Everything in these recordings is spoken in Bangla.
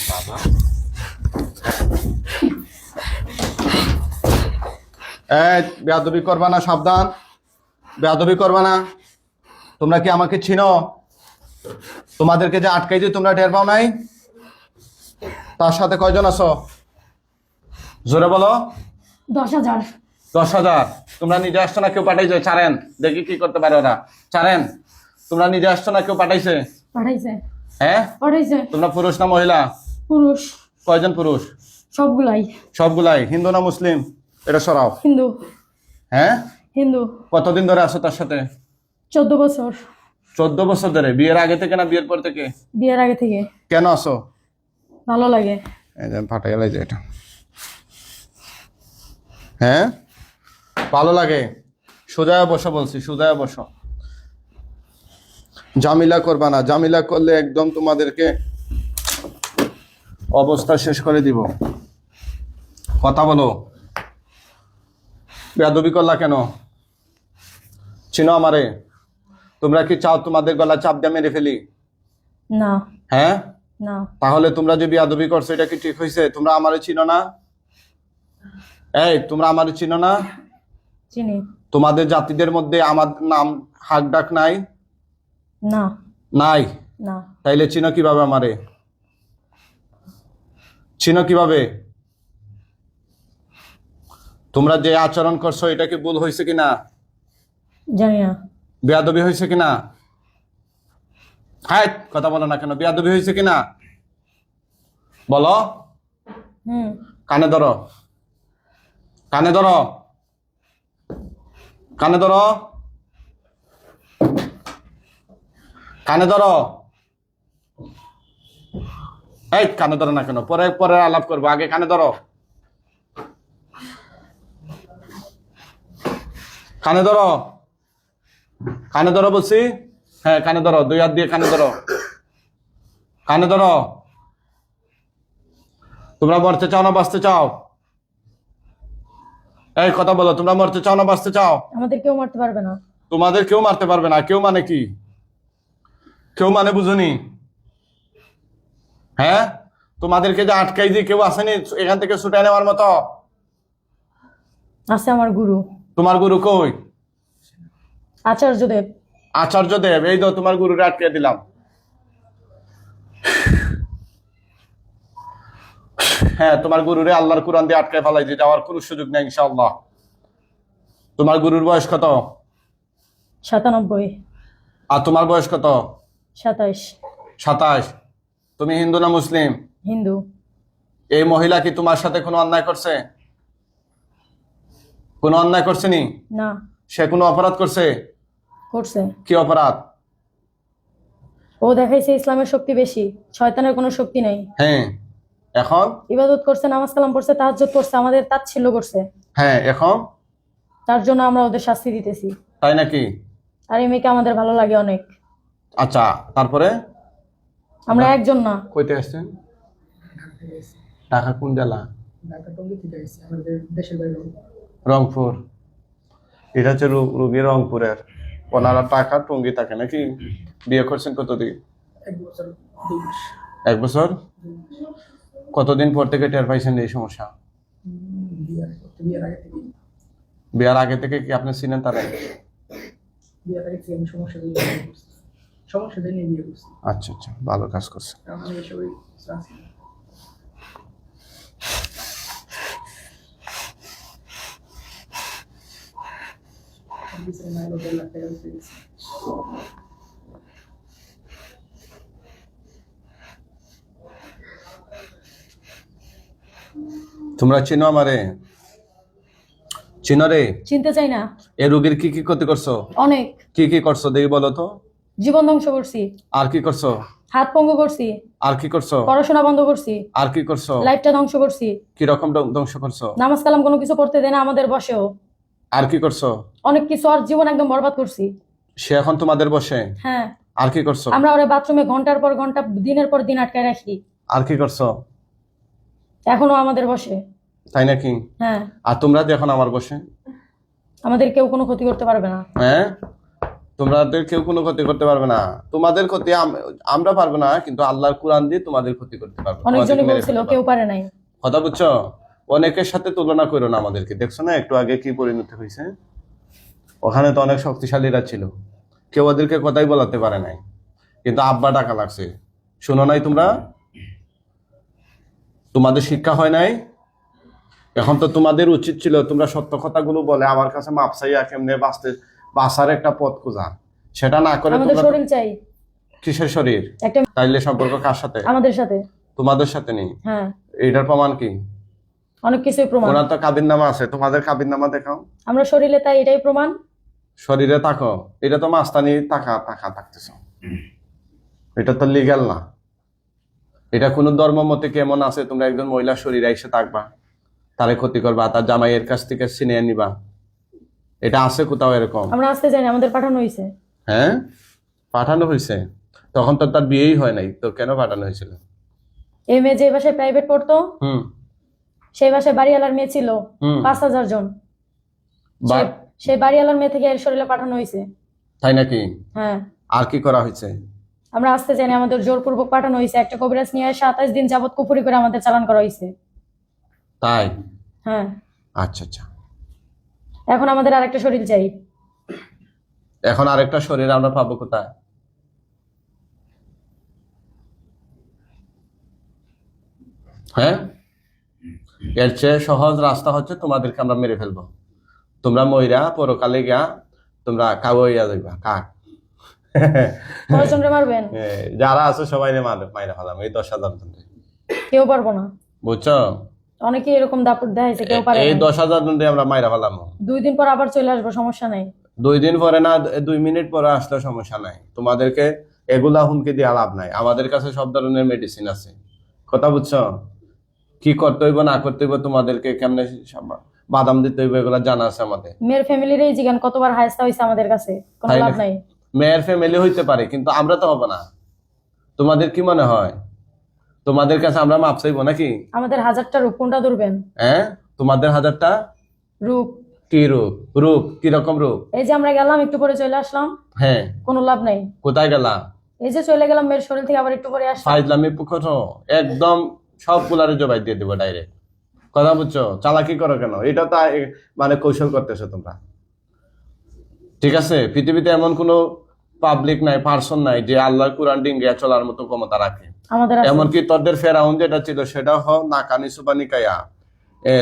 বাবা বেয়াদবি করবা না, সাবধান। বেয়াদবি করবা না। তোমরা কি আমাকে চিনো? তোমাদেরকে যে আটকাই দিয়ে তোমরা টের পাও নাই? তার সাথে কয়জন আছো? জোরে বলো। 10,000। 10,000। তোমরা নিজে আসছো না কেউ পাঠাইছে? ছাড়েন, দেখি কি করতে পারে ওরা। ছাড়েন। তোমরা নিজে আসছো না কেউ পাঠাইছে? পাঠাইছে। হ্যাঁ, পাঠাইছে। তোমরা পুরুষ না মহিলা? পুরুষ। কয়জন পুরুষ? সবগুলাই। সবগুলাই। হিন্দু না মুসলিম? এটা সরাও। হিন্দু। হ্যাঁ, হিন্দু। কতদিন ধরে আছো তার সাথে? 14 বছর। 14 বছর ধরে? বিয়ের আগে থেকে না বিয়ের পর থেকে? বিয়ের আগে থেকে। কেন আছো? ভালো লাগে। এই যে ফাটাই গেল যে এটা। হ্যাঁ, ভালো লাগে। সোজা বসো বলছি, সোজা বসো। জামিলা করবা না। জামিলা করলে একদম তোমাদেরকে অবস্থা শেষ করে দিব। কথা বলো। বেয়াদবি করলা কেন? চিনো আমারে? তোমরা কি চাও তোমাদের গলা চাপ দিয়ে মেরে ফেলি? না। হ্যাঁ, না। তাহলে তোমরা যে বেয়াদবি করছো এটা কি ঠিক হয়েছে? তোমরা আমারে চিনো না? এই, তোমরা আমারে চিনো না? চিনি। তোমাদের জাতিদের মধ্যে আমার নাম হাক ডাক নাই? না। নাই? না। তাইলে চিনো কিভাবে আমারে? চিনো কিভাবে? তোমরা যে আচরণ করছো এটা কি ভুল হয়েছে কিনা? জানি না। বেয়াদবি হয়েছে কিনা? হ্যাঁ, কথা বলো না কেন? বেয়াদবি হয়েছে কিনা বলো। কানে ধরো, কানে ধরো, কানে ধরো, কানে ধরো। এই, কানে ধরো না কেন? পরে পরে আলাপ করবো, আগে কানে ধরো। কানে ধরো, কানে ধরো বলছি। হ্যাঁ, কানে ধরো, 2 হাত দিয়ে কানে ধরো, কানে ধরো। তোমরা মরতে চাও না বাঁচতে চাও? এই কথা বলো, তোমরা মরতে চাও না বাঁচতে চাও? আমাদের কেউ মারতে পারবে না। তোমাদের কেউ মারতে পারবে না। কেউ মানে কি? কেউ মানে বুঝুনি? হ্যাঁ, তোমাদেরকে যে আটকাই দিয়ে কেউ আসেনি এখান থেকে ছুটে নেওয়ার মতো? আছে আমার গুরু। তোমার গুরু কই? আচার্যদেব। আচার্যদেব। এই তো তোমার গুরুরে আটকে দিলাম। হ্যাঁ, তোমার গুরুরে আল্লাহর কোরআন দিয়ে আটকে ফেলাই যে যাওয়ার কোনো সুযোগ নেই ইনশাআল্লাহ। তোমার গুরুর বয়স কত? 97। আর তোমার বয়স কত? 27। 27। তুমি হিন্দু না মুসলিম? হিন্দু। এই মহিলা কি তোমার সাথে কোনো অন্যায় করছে? কোনো অন্যায় করছেনি? না। সে কোনো অপরাধ করছে? করছে। কি অপরাধ? ও দেখাইছে ইসলামের শক্তি বেশি, শয়তানের কোনো শক্তি নাই। হ্যাঁ, এখন? ইবাদত করছে, নামাজ কালাম পড়ছে, তাহাজ্জুদ করছে, আমাদের তাচ্ছিল্য করছে। হ্যাঁ, এখন? তার জন্য আমরা ওদের শাস্তি দিতেছি। তাই নাকি? আর এই মেয়েকে আমাদের ভালো লাগে অনেক। আচ্ছা, তারপরে? আমরা একজন না। কইতে আসছেন? ঢাকা কোন জেলা? ঢাকা টঙ্গী থেকে আসছি, আমাদের দেশের বাড়ি রংপুর। এটা হচ্ছে রুগী রংপুরের। ওনারা টাকা টঙ্গি থাকে নাকি? বিয়ে করছেন কতদিন? 1 বছর 2 মাস। 1 বছর? কতদিন পর থেকে টের পাইছেন এই সমস্যা? বিয়ের আগে থেকে। বিয়ার আগে থেকে কি আপনি চিনেন তারা? বিয়ের আগে থেকে আমি সমস্যা দিয়ে বিয়ে করছি। সমস্যা দিয়ে নিয়ে বিয়ে করছি। আচ্ছা আচ্ছা, ভালো কাজ করছেন। কারণ আমি এসবই আছি না। বিছানায় মায়ের 1.5 লাখ টাকা দিতে গেছি। তোমরা চিনো আমারে? চিনো রে? চিনতে চাই না। এই রোগীর কি কি ক্ষতি করছো? অনেক। কি কি করছো দেখি বলো তো। জীবন ধ্বংস করছি। আর কি করছো? হাত পঙ্গু করছি। আর কি করছো? পড়াশোনা বন্ধ করছি। আর কি করছো? লাইফটা ধ্বংস করছি। কি রকম ধ্বংস করছো? নামাজ কালাম কোনো কিছু করতে দেয় না আমাদের বসেও। আর কি করছো? অনেক কিছু, আর জীবন একদম বরবাদ করছি। সে এখন তোমাদের বসে? হ্যাঁ। আর কি করছো? আমরা ওরে বাথরুমে ঘন্টার পর ঘন্টা, দিনের পর দিন আটকায় রাখি। আর কি করছো? এখনো আমাদের বসে। তাই নাকি? হ্যাঁ। আর তোমরা যে এখন আমার বসে? আমাদের কেউ কোনো ক্ষতি করতে পারবে না। হ্যাঁ, তোমাদের কেউ কোনো ক্ষতি করতে পারবে না। তোমাদের ক্ষতি আমরা পারবো না, কিন্তু আল্লাহর কোরআন দিয়ে তোমাদের ক্ষতি করতে পারবো। অনেকজনই বলছিল কেউ পারে নাই। কথা বুঝছো? অনেকের সাথে তুলনা করো না আমাদেরকে। দেখছো না একটু আগে কি পরিণতি হয়েছে? ওখানে তো অনেক শক্তিশালীরা ছিল, কেউ ওদেরকে কথাই বলাতে পারে নাই, কিন্তু আব্বা ডাকা লাগছে। শোনো নাই তোমরা? তোমাদের শিক্ষা হয় নাই? এখন তো তোমাদের উচিত ছিল তোমরা সত্য কথাগুলো বলে আমার কাছে মাপ চাইয়া কেমনে বাঁচার একটা পথ খোঁজা। সেটা না করে আমাদের তোমরা শরীর চাই। কিসের শরীর? একটা তাইলে সম্পর্ক কার সাথে? আমাদের সাথে। তোমাদের সাথে নেই? হ্যাঁ, এটার প্রমাণ কি? অনেক কিছুই প্রমাণ। ওনার তো কাবির নামা আছে, তোমাদের কাবির নামা দেখাও। আমরা শরীরে, তাই এটাই প্রমাণ। শরীরে থাকো, এটা তো মাস্তানি থাকতেছ, এটা তো লিগ্যাল না। এটা কোন ধর্ম মতে কেমন আছে তোমরা একজন মহিলার শরীরে এসে থাকবা, তারে ক্ষতি করবা, তার জামাইয়ের কাছ থেকে ছিনিয়ে নিবা? এটা আছে কোথাও এরকম? আমরা আসতে জানি, আমাদের পাঠানো হয়েছে। হ্যাঁ, পাঠানো হয়েছে? তখন তো তার বিয়েই হয় নাই, তোর কেন পাঠানো হয়েছিল? এই মেয়ে যে বাসায় প্রাইভেট পড়তো, সেই বাসায় বাড়িওয়ালার মেয়ে ছিল 5,000 জন। সেই বাড়িওয়ালার মেয়ে থেকে এর শরীরে পাঠানো হয়েছে। তাই নাকি? হ্যাঁ। আর কি করা হয়েছে? আমরা আসতে জানি, আমাদের জোরপূর্বক পাঠানো হয়েছে। একটা কবিরাজ নিয়ে 27 দিন যাবত কুপুরি করে আমাদের চালান করা হয়েছে। তাই? হ্যাঁ। আচ্ছা আচ্ছা। এখন আমাদের আরেকটা শরীর চাই। এখন আরেকটা শরীর আমরা পাবো কোথায়? হ্যাঁ, এর চেয়ে সহজ রাস্তা হচ্ছে তোমাদেরকে আমরা মেরে ফেলবো। তোমরা ময়রা পরকালে গিয়া তোমরা কাউ হইয়া যাইবা, কাক। কয়জনরে মারবেন? যারা আছে সবাই মাইরা ফেলাম, এই 10,000 জন। কেউ পারবো না, বুঝছো? অনেকে এরকম দাপট দেখাইছে, কেউ পারে এই না। 10,000 জন দিয়ে আমরা মাইরা ফেলাম। 2 দিন পর আবার চলে আসবো, সমস্যা নাই। 2 দিন পরে না, 2 মিনিট পরে আসলে সমস্যা নাই। তোমাদেরকে এগুলা হুমকি দিয়ে লাভ নাই, আমাদের কাছে সব ধরনের মেডিসিন আছে। কথা বুঝছো? কি করতে হইব না করতে হইব, তোমাদেরকে কেমনে বাদাম দিতে হইব, এগুলা জানা আছে আমাদের। মেয়ের ফ্যামিলির এই জিগান কতবার হায়স্তা হইছে আমাদের কাছে, কোনো লাভ নাই। মেয়ের ফ্যামিলি হইতে পারে, কিন্তু আমরা তো হব না। তোমাদের কি মনে হয় তোমাদের কাছে আমরা মাপ চাইবো নাকি? আমাদের 1000টা রূপ, কোনটা ধরবেন? হ্যাঁ, তোমাদের 1000টা রূপ। কি রূপ? রূপ কি রকম রূপ? এই যে আমরা গেলাম, একটু পরে চলে আসলাম। হ্যাঁ, কোনো লাভ নাই। কোথায় গেলা? এই যে চলে গেলাম, মেয়ের শরীর থেকে আবার একটু পরে আসলাম। ফাইজলামি পুকুরো একদম সবগুলারে জবাই দিয়ে দেবো ডাইরেক্ট। কথা বুঝছো? চালাকি করো কেন? এটা তো মানে কৌশল করতেছো তোমরা। ঠিক আছে, পৃথিবীতে এমন কোনো পাবলিক নাই, পার্সন নাই যে আল্লাহর কোরআন ডিঙ্গিয়া চলার মতো ক্ষমতা রাখে। আমাদের আছে। এমনকি তোদের ফেরাউন যেটা ছিল সেটা নাকানি সুবানি কায়া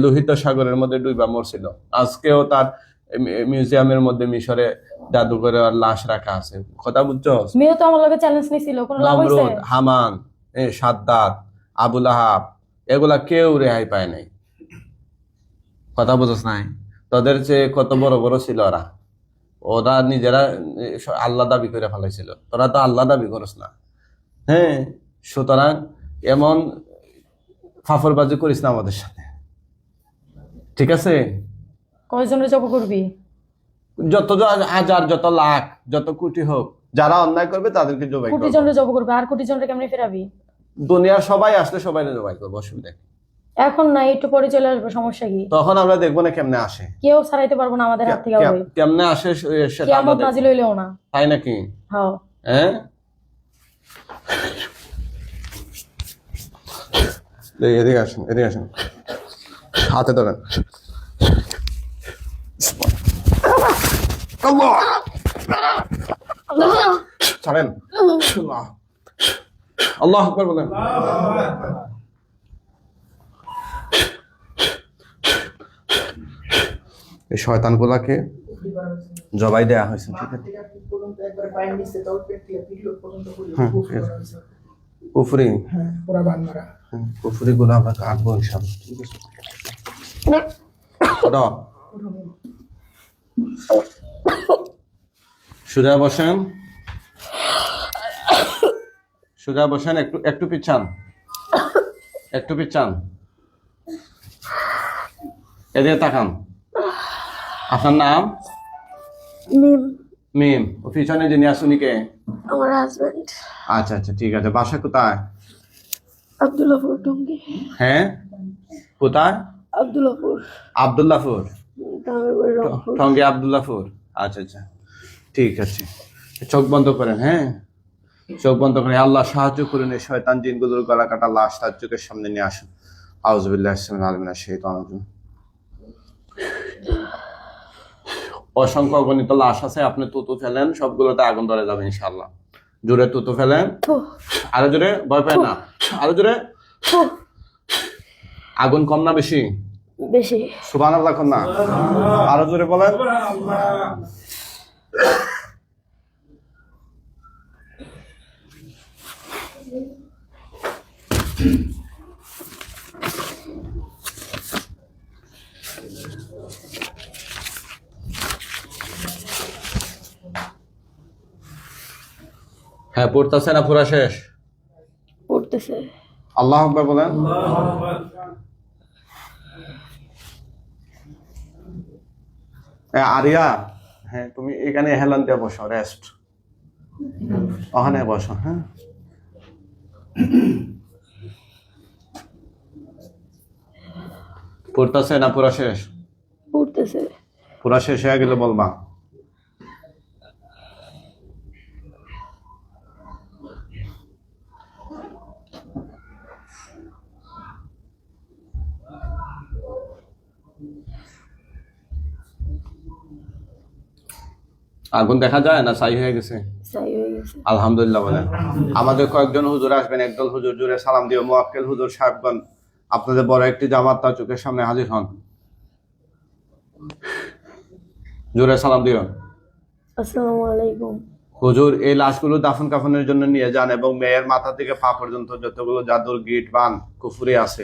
লোহিত সাগরের মধ্যে ডুইবা মরছিল। আজকেও তার মিউজিয়ামের মধ্যে মিশরে জাদুঘরে লাশ রাখা আছে। কথা বুঝছো? মেয়েও তো আমার লগে চ্যালেঞ্জ নিছিল, কোনো লাভ হইছে? নমরুদ, হামান, সাদ্দাত, আবুল আহাব, এগুলা কেউ রেহাই পায় নাই। কথা বুঝছ নাই? তোদের চেয়ে কত বড় বড় ছিল ওরা। ওরা নিজেরা আল্লাহ দাবি করে ফেলাইছিল, তোরা তো আল্লাহ দাবি করস না। হ্যাঁ, সুতরাং এমন ফাফরবাজি করিস না আমাদের সাথে, ঠিক আছে? কয়জনের জব করবি? যত হাজার, যত লাখ, যত কোটি হোক, যারা অন্যায় করবে তাদেরকে জবাই কোটি করবো। জনের জব করবি, আর কোটি জনের কেমনে ফেরাবি? দুনিয়ার সবাই আসলে সবাই জবাই করবো, অসুবিধা কি? এখন না, একটু পরে চলে আসবো, সমস্যা কি? তখন আমরা দেখবো না কেমনে আসে। কেউ ছাড়াইতে পারবো না আমাদের হাত থেকে। কেমনে আসে সেটা আমরা কিয়ামত দেখবো। নাজিল হইলেও না। তাই নাকি? হ্যাঁ। হ্যাঁ, এদিকে আসেন, এদিকে আসেন, হাতে ধরেন। ছাড়েন। আল্লাহ আকবার বলেন। এই শয়তানগুলাকে জবাই দেয়া হয়েছে, ঠিক আছে? কুফরি, কুফরি গুলো আমরা কাটবো ইনশাআল্লাহ, ঠিক আছে? সোজা বসেন, সোজা বসেন, একটু একটু পিছান, একটু পিছান, এদিকে তাকান। আপনার নাম? মিম। মিম। ও পিছনে যিনি আসুনি কে? আমার হাজবেন্ড। আচ্ছা আচ্ছা, ঠিক আছে। বাসা কোথায়? আব্দুল্লাহপুর টঙ্গী। হ্যাঁ, কোথায়? আব্দুল্লাহপুর। আব্দুল্লাহপুর, গ্রামের বাড়ি রংপুর। টঙ্গী আব্দুল্লাহপুর। আচ্ছা আচ্ছা, ঠিক আছে, চোখ বন্ধ করেন। হ্যাঁ, চোখ বন্ধ করেন। আল্লাহ সাহায্য করুন, এই শয়তান জিনগুলোর গলা কাটা লাশ তার চোখের সামনে নিয়ে আসুন। আউযুবিল্লাহি মিনাশ শাইতানির রাজিম। অসংখ্য অগণিত লাশ আছে, আপনি তুতু ফেলেন, সবগুলোতে আগুন ধরে যাবে ইনশাআল্লাহ। জোরে তুতু ফেলেন, আরো জোরে, ভয় পায় না, আরো জোরে। আগুন কম না বেশি? বেশি। সুবহানাল্লাহ কম না? আরো জোরে বলেন। হ্যাঁ, পড়তেছে না পুরা শেষ? পড়তেছে। আল্লাহু আকবার বলেন। আরিয়া, হ্যাঁ তুমি এখানে হেলান দিয়ে বসো, রেস্ট ওখানে বসো। হ্যাঁ, পড়তেছে না পুরা শেষ? পড়তেছে। পুরা শেষ হয়ে গেলে বলবা। আগুন দেখা যায় না ছাই হয়ে গেছে? ছাই হয়ে গেছে। আলহামদুলিল্লাহ বলেন। আমাদের কয়েকজন হুজুর আসবেন, একদল হুজুর, জুড়ে সালাম দিও। মুয়াক্কেল হুজুর সাহেবগণ, আপনাদের বড় একটি জামাত তার চোখের সামনে হাজির হন। জোরে সালাম দিও। আসসালামু আলাইকুম। হুজুর, এই লাশগুলো দাফন কাফনের জন্য নিয়ে যান এবং মেয়ের মাথা থেকে পা পর্যন্ত যতগুলো জাদুর গিট বান কুফুরি আছে,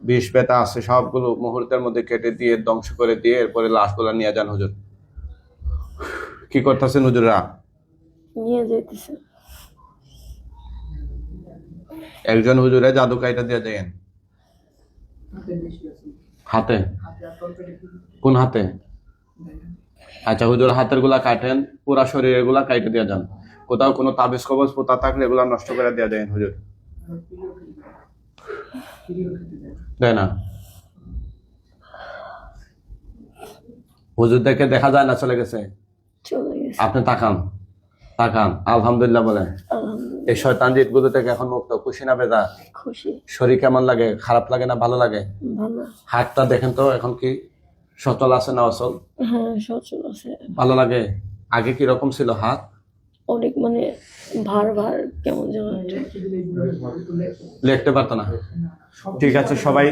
বিষ বেতা আছে, সবগুলো মুহূর্তের মধ্যে কেটে দিয়ে ধ্বংস করে দিয়ে এরপরে লাশগুলো নিয়ে যান। হুজুর কি করতেছেন? হুজুররা নিয়ে যাইতেছে। একজন হুজুরে জাদু কাইটা দিয়ে দেন হাতে বেশি আছে। হাতে। হাতে আর তন্ত্রে কোন হাতে? আচ্ছা হুজুর, হাতের গুলা কাটেন, পুরা শরীরের গুলা কাইটে দিয়ে যান। কোথাও কোনো তাবিজ কবজ পোতা থাকলে এগুলা নষ্ট করে দিয়ে দেন হুজুর। দেয় না? হুজুর দেখে দেখা যায় না চলে গেছে? চলে গেছে। আপনি তাকান, তাকান। আলহামদুলিল্লাহ বলেন। আলহামদুলিল্লাহ। এই শয়তান জিতগুলো থেকে এখন মুক্ত, খুশি না বেদা? খুশি। শরীর কেমন লাগে? খারাপ লাগে না ভালো লাগে? ভালো। হাতটা দেখেন তো এখন কি সচল আছে না অচল? হ্যাঁ, সচল আছে। ভালো লাগে? আগে কি রকম ছিল হাত? অনেক মানে ভার ভার কেমন যেন একটা। লিখতে পারতো না? ঠিক আছে, সবাই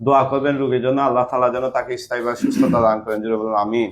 দোয়া করবেন রোগীর জন্য, আল্লাহ তাআলা যেন তাকে স্থায়ী সুস্থতা দান করেন। জোরে বলুন আমিন।